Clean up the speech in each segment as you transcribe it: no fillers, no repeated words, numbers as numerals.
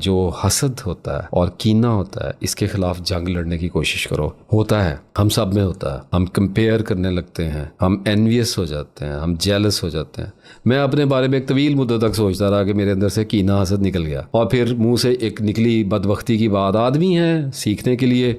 جو حسد ہوتا ہے اور کینہ ہوتا ہے اس کے خلاف جنگ لڑنے کی کوشش کرو. ہوتا ہے, ہم سب میں ہوتا ہے. ہم کمپیئر کرنے لگتے ہیں, ہم انویس ہو جاتے ہیں, ہم جیلس ہو جاتے ہیں. میں اپنے بارے میں ایک طویل مدت تک سوچتا رہا کہ میرے اندر سے کینہ حسد نکل گیا, اور پھر منہ سے ایک نکلی بدبختی کی بات. آدمی ہیں, سیکھنے کے لیے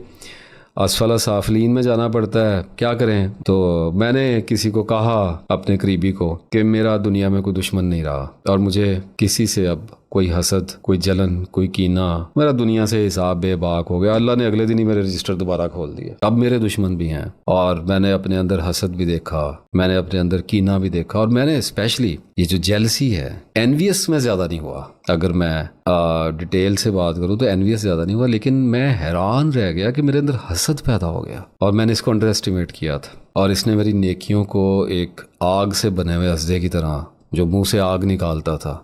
اسفل سافلین میں جانا پڑتا ہے, کیا کریں. تو میں نے کسی کو کہا, اپنے قریبی کو, کہ میرا دنیا میں کوئی دشمن نہیں رہا اور مجھے کسی سے اب کوئی حسد, کوئی جلن, کوئی کینہ, میرا دنیا سے حساب بے باک ہو گیا. اللہ نے اگلے دن ہی میرے رجسٹر دوبارہ کھول دیے. اب میرے دشمن بھی ہیں, اور میں نے اپنے اندر حسد بھی دیکھا, میں نے اپنے اندر کینہ بھی دیکھا, اور میں نے اسپیشلی یہ جو جیلسی ہے, انویس میں زیادہ نہیں ہوا. اگر میں ڈیٹیل سے بات کروں تو انویس زیادہ نہیں ہوا, لیکن میں حیران رہ گیا کہ میرے اندر حسد پیدا ہو گیا, اور میں نے اس کو انڈر اسٹیمیٹ کیا تھا. اور اس نے میری نیکیوں کو ایک آگ سے بنے ہوئے اسدے کی طرح, جو منہ سے آگ نکالتا تھا,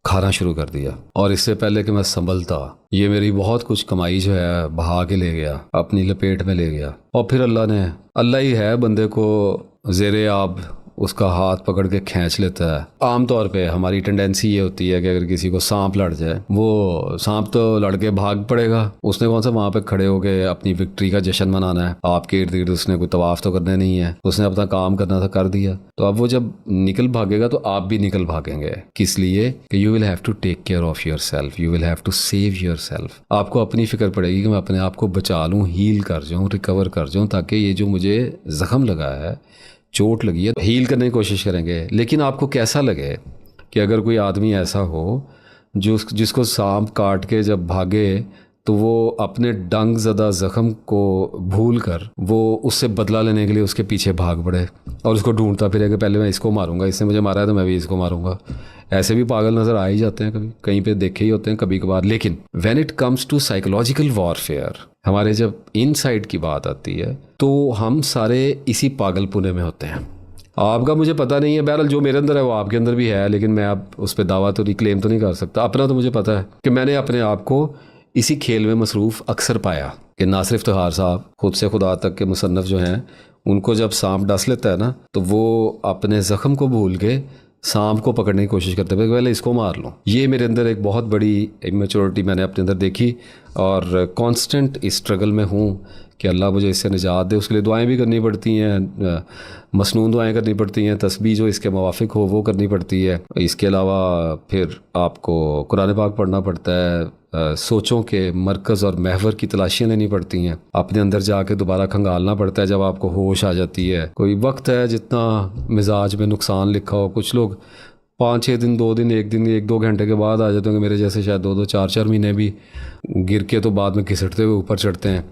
کھانا شروع کر دیا. اور اس سے پہلے کہ میں سنبھلتا, یہ میری بہت کچھ کمائی جو ہے بہا کے لے گیا, اپنی لپیٹ میں لے گیا. اور پھر اللہ ہی ہے بندے کو زیر آب اس کا ہاتھ پکڑ کے کھینچ لیتا ہے. عام طور پہ ہماری ٹینڈنسی یہ ہوتی ہے کہ اگر کسی کو سانپ لڑ جائے, وہ سانپ تو لڑ کے بھاگ پڑے گا, اس نے کون سا وہاں پہ کھڑے ہو کے اپنی وکٹری کا جشن منانا ہے. آپ کے ارد گرد اس نے کوئی طواف تو کرنے نہیں ہے, اس نے اپنا کام کرنا تھا, کر دیا. تو اب وہ جب نکل بھاگے گا تو آپ بھی نکل بھاگیں گے. کس لیے کہ you will have to take care of yourself, you will have to save yourself. آپ کو اپنی فکر پڑے گی کہ میں اپنے آپ کو بچا لوں, ہیل کر جاؤں, ریکور کر جاؤں, تاکہ یہ جو مجھے زخم لگا ہے, چوٹ لگی ہے, ہیل کرنے کی کوشش کریں گے. لیکن آپ کو کیسا لگے کہ اگر کوئی آدمی ایسا ہو جس کو سانپ کاٹ کے جب بھاگے تو وہ اپنے ڈنگ زدہ زخم کو بھول کر وہ اس سے بدلہ لینے کے لیے اس کے پیچھے بھاگ پڑے, اور اس کو ڈھونڈتا پھرے کہ پہلے میں اس کو ماروں گا, اس نے مجھے مارا ہے تو میں بھی اس کو ماروں گا. ایسے بھی پاگل نظر آ ہی جاتے ہیں, کبھی کہیں پہ دیکھے ہی ہوتے ہیں کبھی کبھار. لیکن when it comes to psychological warfare, ہمارے جب ان سائڈ کی بات آتی ہے تو ہم سارے اسی پاگل پونے میں ہوتے ہیں. آپ کا مجھے پتہ نہیں ہے, بہرحال جو میرے اندر ہے وہ آپ کے اندر بھی ہے, لیکن میں اب اس پہ دعویٰ تو کلیم تو نہیں کر سکتا. اپنا تو مجھے پتہ ہے کہ میں نے اپنے آپ کو اسی کھیل میں مصروف اکثر پایا کہ ناصر افتخار صاحب, خود سے خدا تک کے مصنف جو ہیں, ان کو جب سانپ ڈس لیتا ہے نا تو وہ اپنے زخم کو بھول کے سانپ کو پکڑنے کی کوشش کرتے ہیں کہ پہلے اس کو مار لوں. یہ میرے اندر ایک بہت بڑی امیچورٹی میں نے اپنے اندر دیکھی, اور کانسٹنٹ اسٹرگل میں ہوں کہ اللہ مجھے اس سے نجات دے. اس کے لیے دعائیں بھی کرنی پڑتی ہیں, مسنون دعائیں کرنی پڑتی ہیں, تسبیح جو اس کے موافق ہو وہ کرنی پڑتی ہے. اس کے علاوہ پھر آپ کو قرآن پاک پڑھنا پڑتا ہے, سوچوں کے مرکز اور محور کی تلاشیاں لینی پڑتی ہیں, اپنے اندر جا کے دوبارہ کھنگالنا پڑتا ہے جب آپ کو ہوش آ جاتی ہے. کوئی وقت ہے جتنا مزاج میں نقصان لکھا ہو, کچھ لوگ 5-6 دن, 2 دن, 1 دن, 1-2 گھنٹے کے بعد آ جاتے ہیں, کہ میرے جیسے شاید 2-2, 4-4 مہینے بھی گر کے تو بعد میں گھسٹتے ہوئے اوپر چڑھتے ہیں.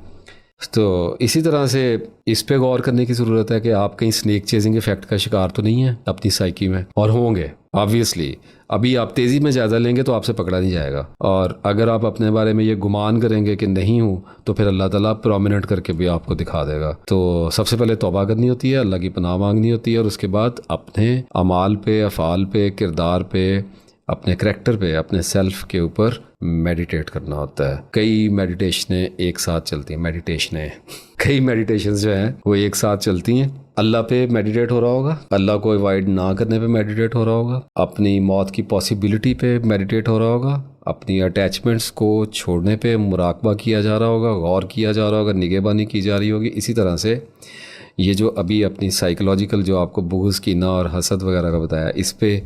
تو اسی طرح سے اس پہ غور کرنے کی ضرورت ہے کہ آپ کہیں سنیک چیزنگ افیکٹ کا شکار تو نہیں ہیں اپنی سائیکی میں, اور ہوں گے آبویسلی. ابھی آپ تیزی میں جائزہ لیں گے تو آپ سے پکڑا نہیں جائے گا, اور اگر آپ اپنے بارے میں یہ گمان کریں گے کہ نہیں ہوں تو پھر اللہ تعالیٰ پرومیننٹ کر کے بھی آپ کو دکھا دے گا. تو سب سے پہلے توبہ کرنی ہوتی ہے, اللہ کی پناہ مانگنی ہوتی ہے, اور اس کے بعد اپنے اعمال پہ, افعال پہ, کردار پہ, اپنے کریکٹر پہ, اپنے سیلف کے اوپر میڈیٹیٹ کرنا ہوتا ہے. کئی میڈیٹیشنیں ایک ساتھ چلتی ہیں, کئی میڈیٹیشنز جو ہیں وہ ایک ساتھ چلتی ہیں. اللہ پہ میڈیٹیٹ ہو رہا ہوگا, اللہ کو اوائڈ نہ کرنے پہ میڈیٹیٹ ہو رہا ہوگا, اپنی موت کی پاسبلٹی پہ میڈیٹیٹ ہو رہا ہوگا, اپنی اٹیچمنٹس کو چھوڑنے پہ مراقبہ کیا جا رہا ہوگا, غور کیا جا رہا ہوگا, نگہبانی کی جا رہی ہوگی. اسی طرح سے یہ جو ابھی اپنی سائیکولوجیکل جو آپ کو بغض, کینہ اور حسد وغیرہ کا بتایا, اس پہ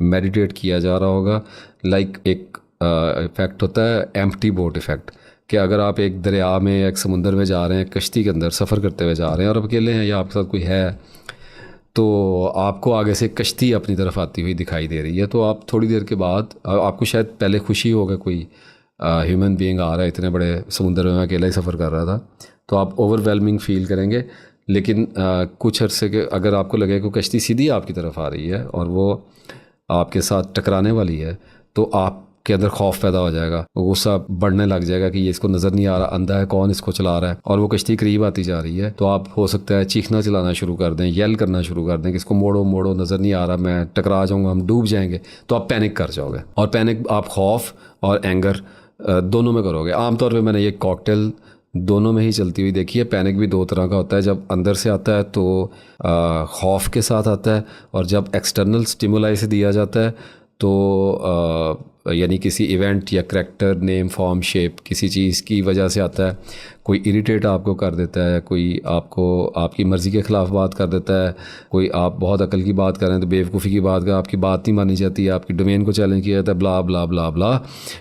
میڈیٹیٹ کیا جا رہا ہوگا. لائک ایک ایفیکٹ ہوتا ہے ایمپٹی بوٹ ایفیکٹ, کہ اگر آپ ایک دریا میں, ایک سمندر میں جا رہے ہیں, کشتی کے اندر سفر کرتے ہوئے جا رہے ہیں, اور اکیلے ہیں یا آپ کے ساتھ کوئی ہے, تو آپ کو آگے سے کشتی اپنی طرف آتی ہوئی دکھائی دے رہی ہے, تو آپ تھوڑی دیر کے بعد, آپ کو شاید پہلے خوشی ہوگا کوئی ہیومن بینگ آ رہا ہے اتنے بڑے سمندر میں, اکیلا ہی سفر کر رہا تھا, تو آپ اوور ویلمنگ فیل کریں گے. لیکن کچھ عرصے کے اگر آپ کو لگے کہ کشتی سیدھی آپ کی طرف آ رہی ہے اور وہ آپ کے ساتھ ٹکرانے والی ہے, تو آپ کے اندر خوف پیدا ہو جائے گا, غصہ بڑھنے لگ جائے گا کہ یہ اس کو نظر نہیں آ رہا, اندھا ہے, کون اس کو چلا رہا ہے, اور وہ کشتی قریب آتی جا رہی ہے. تو آپ ہو سکتا ہے چیخنا چلانا شروع کر دیں, یل کرنا شروع کر دیں کہ اس کو موڑو موڑو, نظر نہیں آ رہا, میں ٹکرا جاؤں گا, ہم ڈوب جائیں گے. تو آپ پینک کر جاؤ گے, اور پینک آپ خوف اور اینگر دونوں میں کرو گے. عام طور پہ میں نے یہ کاکٹیل دونوں میں ہی چلتی ہوئی دیکھی ہے. پینک بھی 2 طرح کا ہوتا ہے, جب اندر سے آتا ہے تو خوف کے ساتھ آتا ہے, اور جب ایکسٹرنل سٹیمولائی سے دیا جاتا ہے تو یعنی کسی ایونٹ یا کریکٹر نیم فارم شیپ کسی چیز کی وجہ سے آتا ہے. کوئی اریٹیٹ آپ کو کر دیتا ہے, کوئی آپ کو آپ کی مرضی کے خلاف بات کر دیتا ہے, کوئی آپ بہت عقل کی بات کر رہے ہیں تو بیوقوفی کی بات کر, آپ کی بات نہیں مانی جاتی ہے, آپ کی ڈومین کو چیلنج کیا جاتا ہے, بلا بلا بلا بلا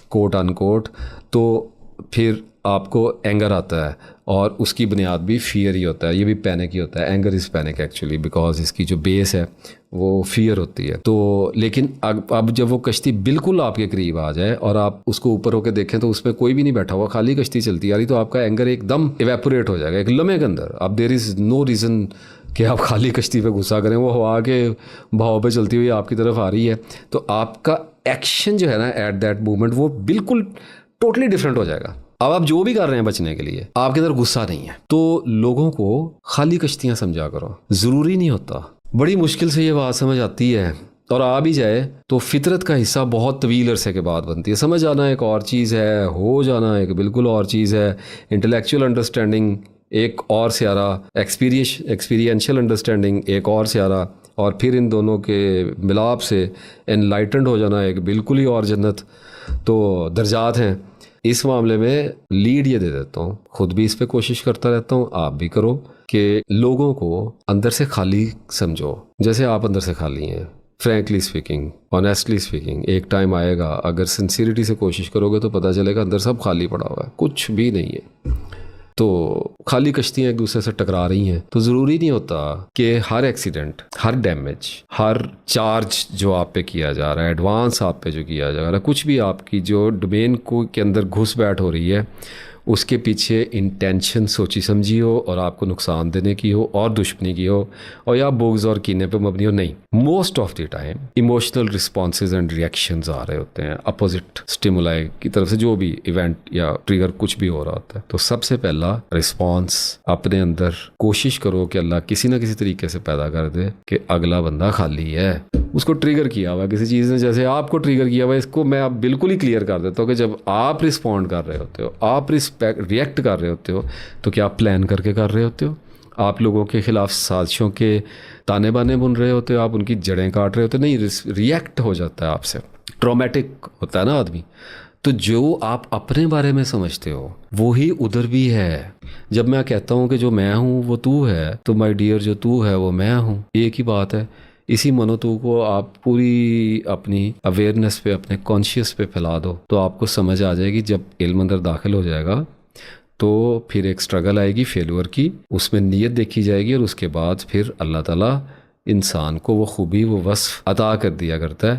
کوٹ ان کوٹ. تو پھر آپ کو اینگر آتا ہے, اور اس کی بنیاد بھی فیئر ہی ہوتا ہے. یہ بھی پینک ہی ہوتا ہے. Anger is panic actually, because اس کی جو بیس ہے وہ فیئر ہوتی ہے. تو لیکن اب جب وہ کشتی بالکل آپ کے قریب آ جائے اور آپ اس کو اوپر ہو کے دیکھیں تو اس میں کوئی بھی نہیں بیٹھا ہوا, خالی کشتی چلتی آ رہی, تو آپ کا اینگر ایک دم ایویپوریٹ ہو جائے گا ایک لمحے کے اندر. اب دیر از نو ریزن کہ آپ خالی کشتی پہ غصہ کریں, وہ ہوا کے بہاؤ پہ چلتی ہوئی آپ کی طرف آ رہی ہے, تو آپ کا ایکشن جو ہے نا ایٹ دیٹ مومنٹ وہ بالکل ٹوٹلی ڈفرینٹ ہو جائے گا. اب آپ جو بھی کر رہے ہیں بچنے کے لیے, آپ کے اندر غصہ نہیں ہے. تو لوگوں کو خالی کشتیاں سمجھا کرو, ضروری نہیں ہوتا. بڑی مشکل سے یہ بات سمجھ آتی ہے, اور آ بھی جائے تو فطرت کا حصہ بہت طویل عرصے کے بعد بنتی ہے. سمجھ آنا ایک اور چیز ہے, ہو جانا ایک بالکل اور چیز ہے. انٹلیکچوئل انڈرسٹینڈنگ ایک اور سیارہ, ایکسپیرینشیل انڈرسٹینڈنگ ایک اور سیارہ, اور پھر ان دونوں کے ملاپ سے انلائٹنڈ ہو جانا ایک بالکل ہی اور جنت. تو درجات ہیں. اس معاملے میں لیڈ یہ دے دیتا ہوں, خود بھی اس پہ کوشش کرتا رہتا ہوں, آپ بھی کرو, کہ لوگوں کو اندر سے خالی سمجھو جیسے آپ اندر سے خالی ہیں. فرینکلی اسپیکنگ, آنیسٹلی اسپیکنگ, ایک ٹائم آئے گا اگر سنسیریٹی سے کوشش کرو گے تو پتہ چلے گا اندر سب خالی پڑا ہوا ہے, کچھ بھی نہیں ہے. تو خالی کشتیاں ایک دوسرے سے ٹکرا رہی ہیں. تو ضروری نہیں ہوتا کہ ہر ایکسیڈنٹ, ہر ڈیمیج, ہر چارج جو آپ پہ کیا جا رہا ہے, ایڈوانس آپ پہ جو کیا جا رہا ہے, کچھ بھی آپ کی جو ڈومین کو کے اندر گھس بیٹھ ہو رہی ہے, اس کے پیچھے انٹینشن سوچی سمجھی ہو اور آپ کو نقصان دینے کی ہو اور دشمنی کی ہو, اور یا بغض اور کینے پہ مبنی ہو. نہیں, most of the time emotional responses and reactions آ رہے ہوتے ہیں اپوزٹ اسٹیمولائی کی طرف سے, جو بھی ایونٹ یا ٹریگر کچھ بھی ہو رہا ہوتا ہے. تو سب سے پہلا رسپانس اپنے اندر کوشش کرو کہ اللہ کسی نہ کسی طریقے سے پیدا کر دے کہ اگلا بندہ خالی ہے, اس کو ٹریگر کیا ہوا کسی چیز نے, جیسے آپ کو ٹریگر کیا ہوا. اس کو میں اب بالکل ہی کلیئر کر دیتا ہوں کہ جب آپ رسپونڈ کر رہے ہوتے ہو, آپ ریئیکٹ کر رہے ہوتے ہو, تو کیا آپ پلان کر کے کر رہے ہوتے ہو, آپ لوگوں کے خلاف سازشوں کے تانے بانے بن رہے ہوتے ہو, آپ ان کی جڑیں کاٹ رہے ہوتے ہو. نہیں, ریئیکٹ ہو جاتا ہے آپ سے, ٹرامیٹک ہوتا ہے نا آدمی. تو جو آپ اپنے بارے میں سمجھتے ہو وہی ادھر بھی ہے. جب میں کہتا ہوں کہ جو میں ہوں وہ تو ہے, تو مائی ڈیئر جو تو ہے وہ میں ہوں, ایک ہی بات ہے. اسی منوتو کو آپ پوری اپنی اویئرنیس پہ, اپنے کانشیس پہ پھیلا دو, تو آپ کو سمجھ آ جائے گی. جب علم اندر داخل ہو جائے گا تو پھر ایک سٹرگل آئے گی فیلور کی, اس میں نیت دیکھی جائے گی, اور اس کے بعد پھر اللہ تعالیٰ انسان کو وہ خوبی, وہ وصف عطا کر دیا کرتا ہے